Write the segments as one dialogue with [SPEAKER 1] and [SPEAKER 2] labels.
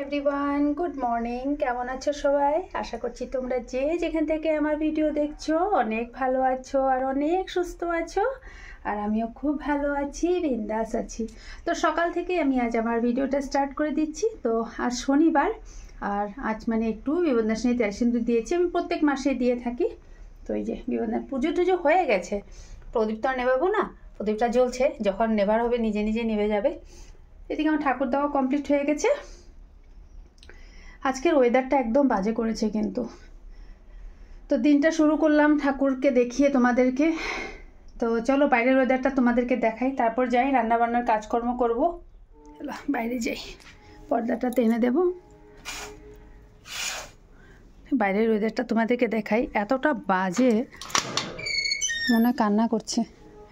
[SPEAKER 1] Everyone, good morning. কেমন আছো সবাই? আশা করছি তোমরা যে যেখান থেকে আমার ভিডিও দেখছো অনেক ভালো আছো আর অনেক সুস্থ আছো। আর আমিও খুব ভালো আছি, বিন্দাস আছি। তো সকাল থেকে আমি আজ আমার ভিডিওটা স্টার্ট করে দিচ্ছি। তো আজ শনিবার, আর আজ মানে একটু বিবন্দাসনী তেল সিন্দুর দিয়েছি, আমি প্রত্যেক মাসে দিয়ে থাকি। তো এই যে বিবন্দার পুজো টুজো হয়ে গেছে, প্রদীপ তো আর নেবাবো না, প্রদীপটা জ্বলছে, যখন নেবার হবে নিজে নিজে নেবে যাবে। এদিকে আমার ঠাকুর দেওয়া কমপ্লিট হয়ে গেছে। আজকের ওয়েদারটা একদম বাজে করেছে কিন্তু। তো দিনটা শুরু করলাম ঠাকুরকে দেখিয়ে তোমাদেরকে। তো চলো বাইরের ওয়েদারটা তোমাদেরকে দেখাই, তারপর যাই রান্নাবান্নার কাজকর্ম করব। চলো বাইরে যাই, পর্দাটা টেনে দেব, বাইরের ওয়েদারটা তোমাদেরকে দেখাই। এতটা বাজে, মনে কান্না করছে।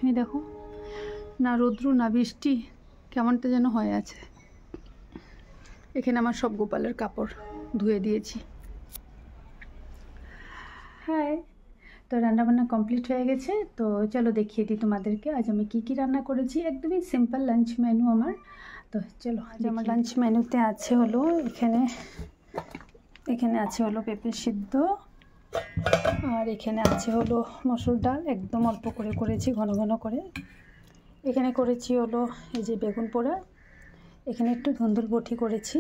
[SPEAKER 1] এই দেখো, না রৌদ্র না বৃষ্টি, কেমনটা যেন হয়ে আছে। এখানে আমার সব গোপালের কাপড় ধুয়ে দিয়েছি। হ্যাঁ, তো রান্নাবান্না কমপ্লিট হয়ে গেছে। তো চলো দেখিয়ে দিই তোমাদেরকে আজ আমি কি কি রান্না করেছি। একদমই সিম্পল লাঞ্চ মেনু আমার। তো চলো, আজ আমার লাঞ্চ মেনুতে আছে হলো এখানে আছে হলো পেঁপে সিদ্ধ, আর এখানে আছে হলো মসুর ডাল, একদম অল্প করে করেছি, ঘন ঘন করে। এখানে করেছি হলো এই যে বেগুন পোড়া, এখানে একটু ধুন্দুল বটি করেছি।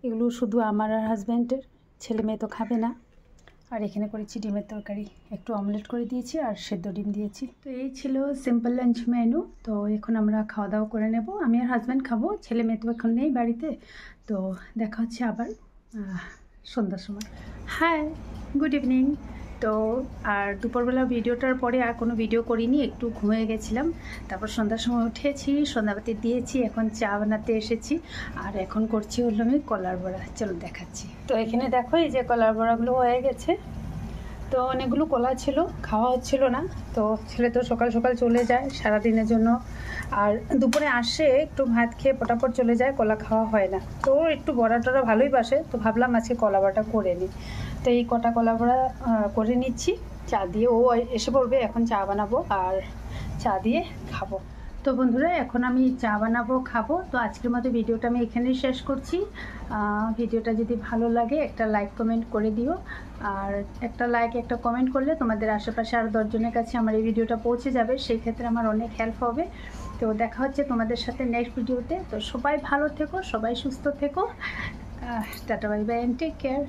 [SPEAKER 1] এগুলো শুধু আমার আর হাজব্যান্ডের, ছেলে মেয়ে তো খাবে না। আর এখানে করেছি ডিমের তরকারি, একটু অমলেট করে দিয়েছি আর সেদ্ধ ডিম দিয়েছি। তো এই ছিল সিম্পল লাঞ্চ মেনু। তো এখন আমরা খাওয়া দাওয়া করে নেব, আমি আর হাজব্যান্ড খাবো, ছেলে মেয়ে তো এখন নেই বাড়িতে। তো দেখা হচ্ছে আবার সন্ধ্যার সময়। হ্যাঁ, গুড ইভিনিং। তো আর দুপুরবেলা ভিডিওটার পরে আর কোনো ভিডিও করিনি, একটু ঘুমিয়ে গেছিলাম। তারপর সন্ধ্যার সময় উঠেছি, সন্ধ্যাবাতি দিয়েছি, এখন চা বানাতে এসেছি। আর এখন করছি হলো আমি কলার বড়া, চলো দেখাচ্ছি। তো এখানে দেখো এই যে কলার বড়াগুলো হয়ে গেছে। তো অনেকগুলো কলা ছিল, খাওয়া হচ্ছিল না। তো ছেলে তো সকাল সকাল চলে যায় সারাদিনের জন্য, আর দুপুরে আসে একটু ভাত খেয়ে পটাপট চলে যায়, কলা খাওয়া হয় না। তো একটু বড়া টড়া ভালোই বাসে, তো ভাবলাম আজকে কলা বড়াটা করে নিই। তো এই কটা কলা বড়া করে নিচ্ছি চা দিয়ে। ও এসে পড়বে, এখন চা বানাবো আর চা দিয়ে খাবো। তো বন্ধুরা, এখন আমি চা বানাবো, খাবো। তো আজকের মতো ভিডিওটা আমি এখানেই শেষ করছি। ভিডিওটা যদি ভালো লাগে একটা লাইক কমেন্ট করে দিও। আর একটা লাইক একটা কমেন্ট করলে তোমাদের আশেপাশে আরও 10 জনের কাছে আমার এই ভিডিওটা পৌঁছে যাবে, সেই ক্ষেত্রে আমার অনেক হেল্প হবে। তো দেখা হচ্ছে তোমাদের সাথে নেক্সট ভিডিওতে। তো সবাই ভালো থেকো, সবাই সুস্থ থেকো। টাটা, bye bye, and take care.